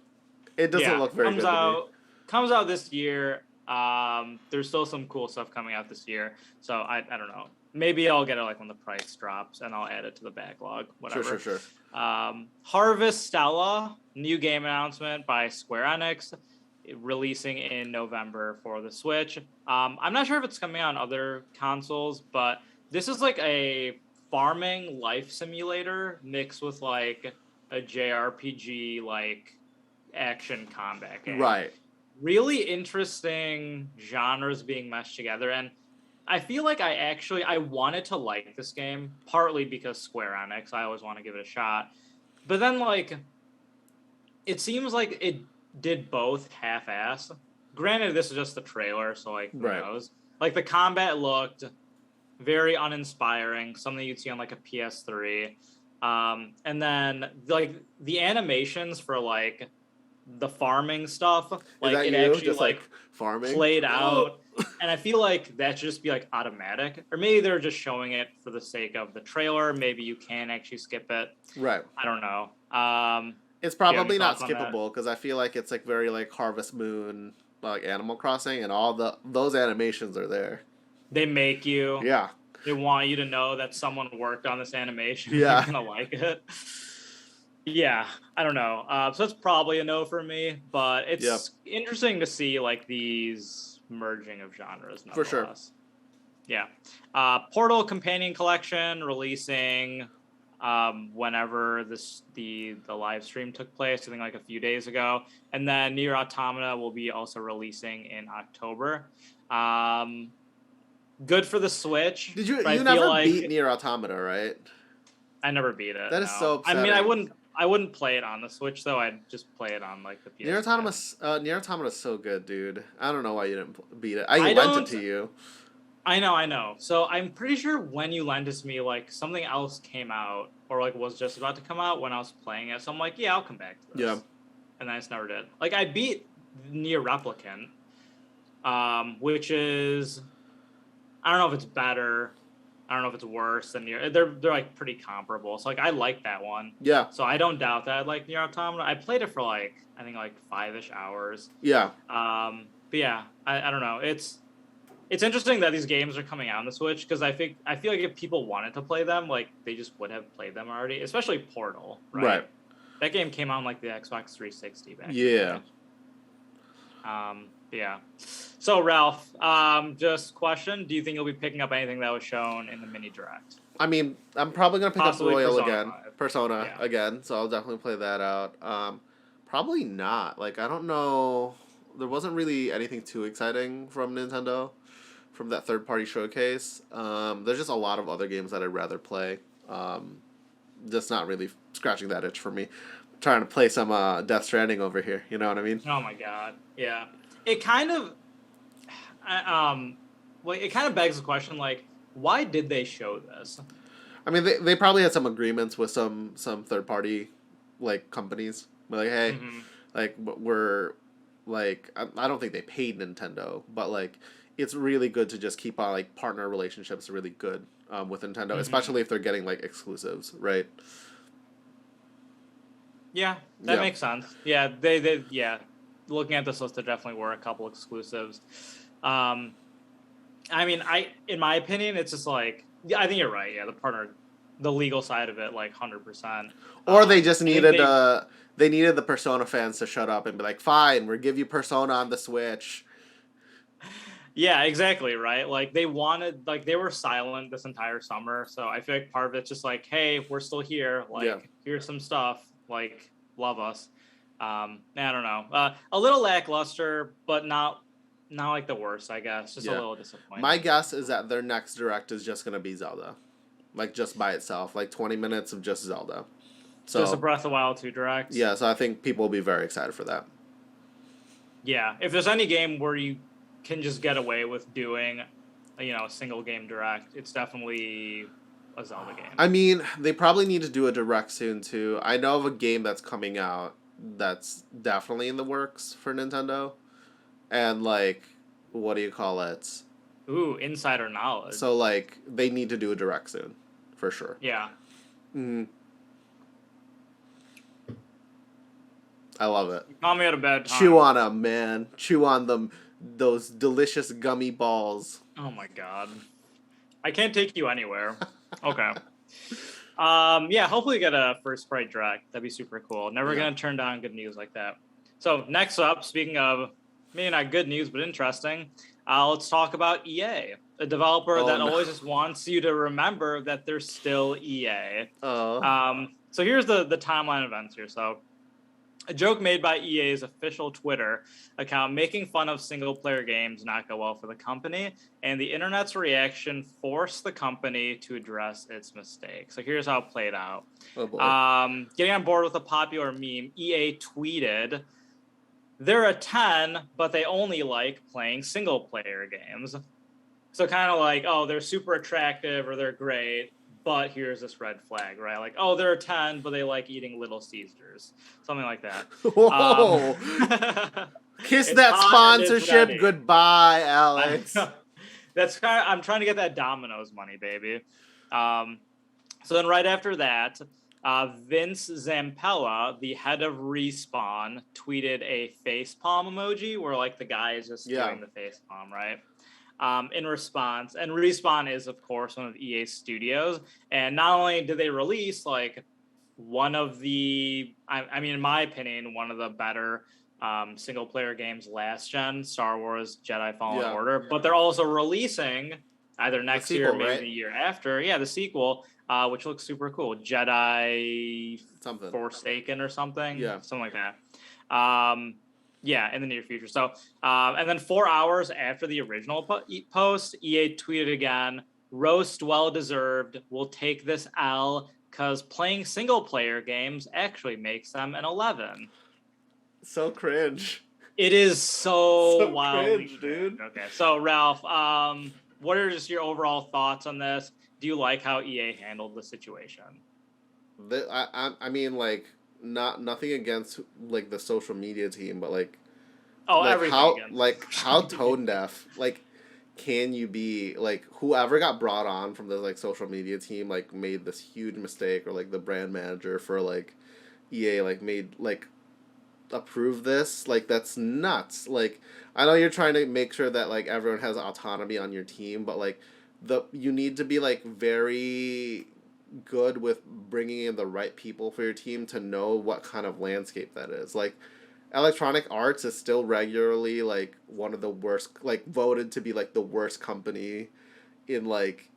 It doesn't look very good to me. Comes out this year. There's still some cool stuff coming out this year. So I don't know. Maybe I'll get it like when the price drops and I'll add it to the backlog. Whatever. Sure. Harvest Stella, new game announcement by Square Enix, releasing in November for the Switch. I'm not sure if it's coming out on other consoles, but this is like a farming life simulator mixed with like a JRPG like action combat game. Right. Really interesting genres being meshed together, and I feel like I wanted to like this game, partly because Square Enix, I always want to give it a shot. But then, like, it seems like it did both half-ass. Granted, this is just the trailer, so, like, who knows? Like, the combat looked very uninspiring, something you'd see on, like, a PS3. And then, like, the animations for, like, the farming stuff, like, it actually, just, like farming? Played out. And I feel like that should just be like automatic, or maybe they're just showing it for the sake of the trailer. Maybe you can actually skip it. Right. I don't know. It's probably not skippable because I feel like it's like very like Harvest Moon, like Animal Crossing, and all those animations are there. They make you. Yeah. They want you to know that someone worked on this animation. Yeah. You're gonna like it. Yeah, I don't know. So that's probably a no for me, but it's interesting to see like these merging of genres. For sure. Yeah. Portal Companion Collection releasing whenever the live stream took place, I think like a few days ago. And then Nier Automata will be also releasing in October. Good for the Switch. Did you never beat Nier Automata, right? I never beat it. That is so upsetting. I mean, I wouldn't play it on the Switch though. I'd just play it on like the PS. Nier Automata is so good, dude. I don't know why you didn't beat it. I lent it to you. I know. So I'm pretty sure when you lent it to me, like something else came out or like was just about to come out when I was playing it. So I'm like, yeah, I'll come back to this. Yeah. And I just never did. Like I beat Near Replicant, which is I don't know if it's better. I don't know if it's worse than Near. They're like pretty comparable. So like I like that one. Yeah. So I don't doubt that I'd like Near Automata. I played it for like I think like 5-ish hours. Yeah. But yeah, I don't know. It's interesting that these games are coming out on the Switch because I feel like if people wanted to play them, like they just would have played them already. Especially Portal, right? Right. That game came out on like the Xbox 360 back. Yeah. Yeah. So Ralph, just question: do you think you'll be picking up anything that was shown in the mini direct? I mean, I'm probably gonna pick Possibly up Royal Persona again, 5. Persona Yeah. again. So I'll definitely play that out. Probably not. Like I don't know. There wasn't really anything too exciting from Nintendo, from that third party showcase. There's just a lot of other games that I'd rather play. Just not really scratching that itch for me. Trying to play some Death Stranding over here. You know what I mean? Oh my god. Yeah. It kind of, well, it kind of begs the question, like, why did they show this? I mean, they probably had some agreements with some third party, like companies. But like, hey, like we're like I don't think they paid Nintendo, but like it's really good to just keep on like partner relationships really good with Nintendo, especially if they're getting like exclusives, right? Yeah, that makes sense. Yeah, they looking at this list, there definitely were a couple exclusives. I mean, in my opinion, it's just like I think you're right. Yeah, the legal side of it, like 100%. Or they just needed they needed the Persona fans to shut up and be like, fine, we'll give you Persona on the Switch. Yeah, exactly, right? Like they were silent this entire summer, so I feel like part of it's just like, hey, we're still here. Like, here's some stuff. Like, love us. I don't know. A little lackluster, but not like the worst, I guess. Just a little disappointing. My guess is that their next direct is just gonna be Zelda, like just by itself, like 20 minutes of just Zelda. So just a Breath of the Wild 2 direct. Yeah, so I think people will be very excited for that. Yeah, if there's any game where you can just get away with doing, a single game direct, it's definitely a Zelda game. I mean, they probably need to do a direct soon too. I know of a game that's coming out that's definitely in the works for Nintendo, and like, what do you call it? Ooh, insider knowledge. So like, they need to do a direct soon, for sure. Yeah. I love it. You call me at a bad time. Chew on them, man. Chew on them. Those delicious gummy balls. Oh my god. I can't take you anywhere. Okay. Yeah, hopefully get a first party direct. That'd be super cool. Never gonna turn down good news like that. So next up, speaking of maybe not good news but interesting, let's talk about EA, a developer that always just wants you to remember that they're still EA. So here's the timeline of events here. So a joke made by EA's official Twitter account making fun of single-player games not go well for the company, and the internet's reaction forced the company to address its mistake. So here's how it played out. Oh boy. Getting on board with a popular meme, EA tweeted, "They're a 10, but they only like playing single-player games." So kind of like, oh, they're super attractive or they're great, but here's this red flag, right? Like, oh, they're a 10, but they like eating Little Caesars. Something like that. Whoa. Kiss that sponsorship goodbye, Alex. That's kind of, I'm trying to get that Domino's money, baby. So then right after that, Vince Zampella, the head of Respawn, tweeted a facepalm emoji where like the guy is just doing the facepalm, right? In response, and Respawn is of course one of EA's studios, and not only did they release like one of the, I mean in my opinion, one of the better single player games last gen, Star Wars Jedi Fallen Order, but they're also releasing either next year or maybe the year after, the sequel, which looks super cool, Jedi something Forsaken or something, something like that. In the near future. So, and then 4 hours after the original post, EA tweeted again, "Roast well deserved. We'll take this L because playing single player games actually makes them an 11." So cringe. It is so wildly cringe, dude. Okay, so Ralph, what are just your overall thoughts on this? Do you like how EA handled the situation? I mean, like, nothing against like the social media team, but Oh, everything against how social media. tone deaf can you be? Like, whoever got brought on from the like social media team like made this huge mistake, or like the brand manager for like EA like made like approve this. Like, that's nuts. Like, I know you're trying to make sure that like everyone has autonomy on your team, but like the you need to be like very good with bringing in the right people for your team to know what kind of landscape that is. Like, Electronic Arts is still regularly like one of the worst, like voted to be like the worst company in like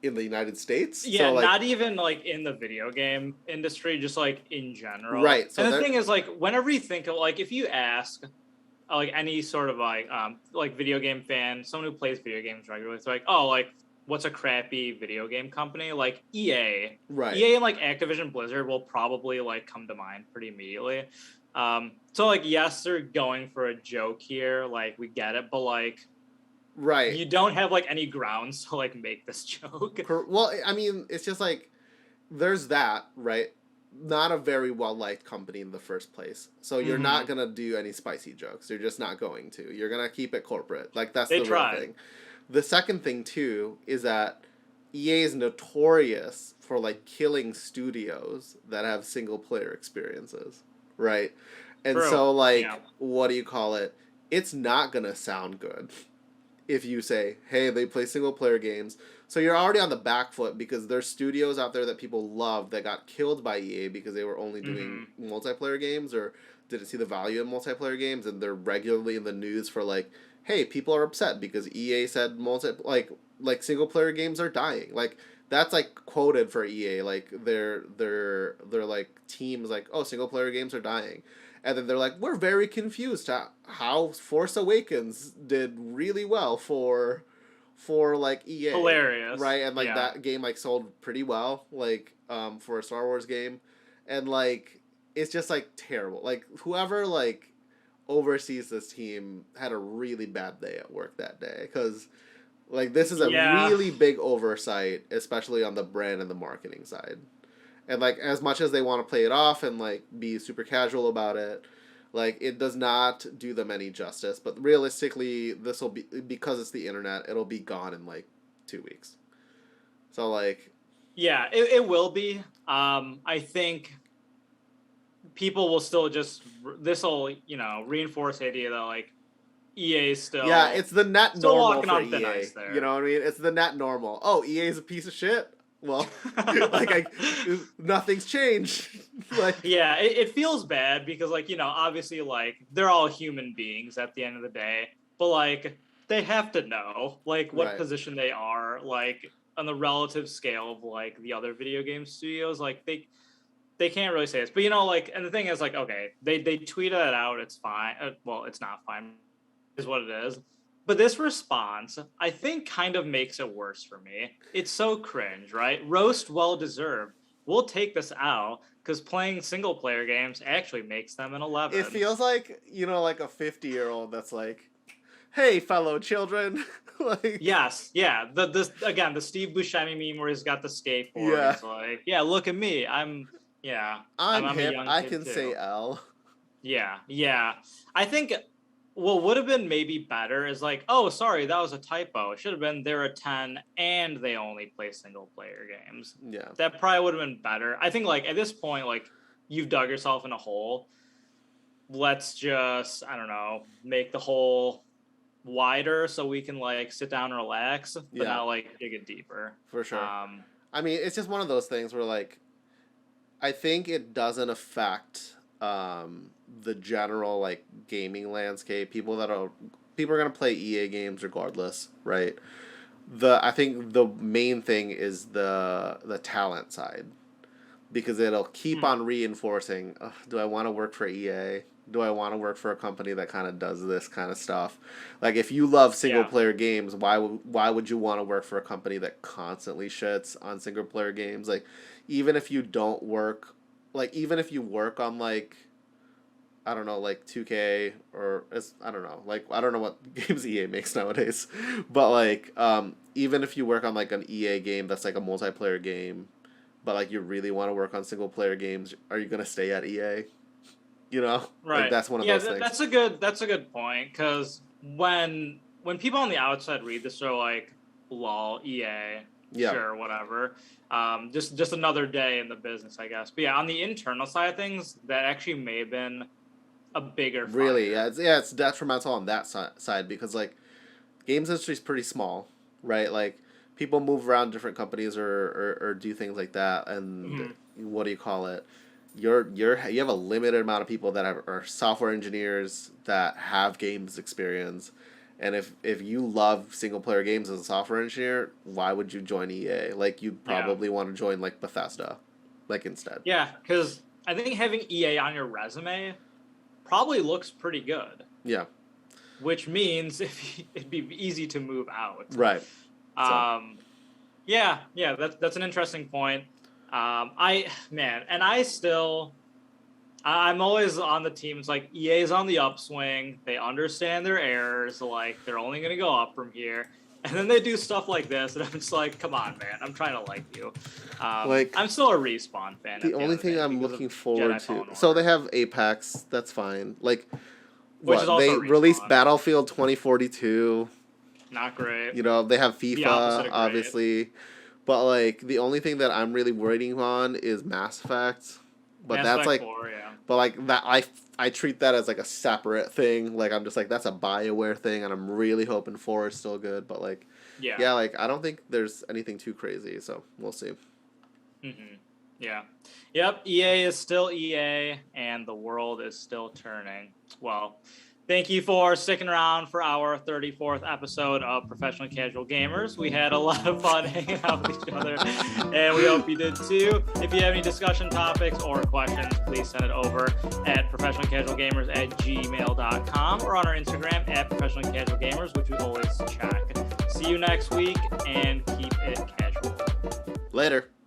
in the United States. Yeah, So like, not even like in the video game industry, just like in general. right. So And the they're thing is, like, whenever you think of like, if you ask like any sort of like video game fan, someone who plays video games regularly, it's like, oh, like what's a crappy video game company? Like EA, right. EA and like Activision Blizzard will probably like come to mind pretty immediately. So like, yes, they're going for a joke here, like we get it, but like Right. you don't have like any grounds to like make this joke. Well, I mean, it's just like there's that, right? Not a very well liked company in the first place. So you're not Mm-hmm. gonna do any spicy jokes. You're just not going to. You're gonna keep it corporate. Like, that's They the real tried. thing. The second thing too is that EA is notorious for like killing studios that have single player experiences, right? And True. so Yeah. like, what do you call it? It's not gonna sound good if you say, hey, they play single player games. So you're already on the back foot because there's studios out there that people love that got killed by EA because they were only doing Mm-hmm. multiplayer games or didn't see the value in multiplayer games, and they're regularly in the news for like, hey, people are upset because EA said like single player games are dying. Like, that's like quoted for EA, like their like teams like, oh, single player games are dying. And then they're like, we're very confused how Force Awakens did really well for like EA, Hilarious. right? And like Yeah. that game like sold pretty well, like for a Star Wars game, and like it's just like terrible. Like, whoever like oversees this team had a really bad day at work that day, because like this is a Yeah. really big oversight, especially on the brand and the marketing side. And like, as much as they want to play it off and like be super casual about it, like, it does not do them any justice. But realistically, this will be, because it's the internet, it'll be gone in like 2 weeks. So like, Yeah, it will be. I think people will still just, this will, reinforce the idea that like EA is yeah, still it's the net still normal walking for on thin EA. ice You there. know what I mean? It's the net normal. Oh, EA is a piece of shit. Well, like, nothing's changed. Like, Yeah, it feels bad because like, obviously like they're all human beings at the end of the day, but like they have to know like what right. position they are like on the relative scale of like the other video game studios. Like they can't really say this, but like, and the thing is like, okay, they tweeted it out, it's fine. Well, it's not fine, is what it is. But this response, I think, kind of makes it worse for me. It's so cringe, right? Roast well deserved. We'll take this out because playing single player games actually makes them an It 11. feels like, like a 50-year-old that's like, hey, fellow children. Like, Yes, yeah. The again, the Steve Buscemi meme where he's got the skateboard. yeah, He's like, yeah, look at me. Yeah, I'm I'm a hip. young I kid can say too. L. Yeah, yeah. I think what would have been maybe better is like, oh, sorry, that was a typo. It should have been they're a 10 and they only play single player games. Yeah. That probably would have been better. I think like at this point, like you've dug yourself in a hole. Let's just, I don't know, make the hole wider so we can like sit down and relax, but Yeah, not like dig it deeper. for sure. Um, I mean, it's just one of those things where like, I think it doesn't affect the general like gaming landscape. People are gonna play EA games regardless, right? I think the main thing is the talent side, because it'll keep hmm, on reinforcing. Do I want to work for EA? Do I want to work for a company that kind of does this kind of stuff? Like, if you love single yeah, player games, why would you want to work for a company that constantly shits on single player games? Like, even if you don't work, like, even if you work on like I don't know, like 2K or I don't know, like I don't know what games EA makes nowadays, but like even if you work on like an EA game that's like a multiplayer game, but like you really want to work on single player games, are you gonna stay at EA? You know, Right. like that's one of Yeah, those things. that's a good point, because when people on the outside read this, they're like, "Lol, EA, Yeah. sure, whatever." Just another day in the business, I guess. But yeah, on the internal side of things, that actually may have been a bigger Really, fire. it's detrimental on that side because like games industry is pretty small, right? Like people move around different companies or do things like that, and what do you call it? You have a limited amount of people that are software engineers that have games experience, and if you love single player games as a software engineer, why would you join EA? Like you'd probably want to join like Bethesda, like instead. Yeah, because I think having EA on your resume probably looks pretty good. Yeah. Which means it'd be easy to move out. Right. Yeah, that's an interesting point. I'm always on the team. It's like EA's on the upswing. They understand their errors. Like they're only gonna go up from here. And then they do stuff like this, and I'm just like, come on, man. I'm trying to like you. I'm still a Respawn fan. The only thing I'm looking forward to. So So they have Apex. That's fine. Like, Which is also they released Respawn. Battlefield 2042. Not great. You know, they have The opposite of FIFA, great. obviously. But, like, the only thing that I'm really waiting on is Mass Effect. But Mass that's Effect like, 4, yeah. but like that, I treat that as like a separate thing. Like I'm just like that's a BioWare thing, and I'm really hoping 4 is still good. But like, yeah, like I don't think there's anything too crazy. So we'll see. Yeah. Yep. EA is still EA, and the world is still turning. Well, thank you for sticking around for our 34th episode of Professional Casual Gamers. We had a lot of fun hanging out with each other, and we hope you did too. If you have any discussion topics or questions, please send it over at professionalcasualgamers@gmail.com or on our Instagram at professionalcasualgamers, which we always check. See you next week, and keep it casual. Later.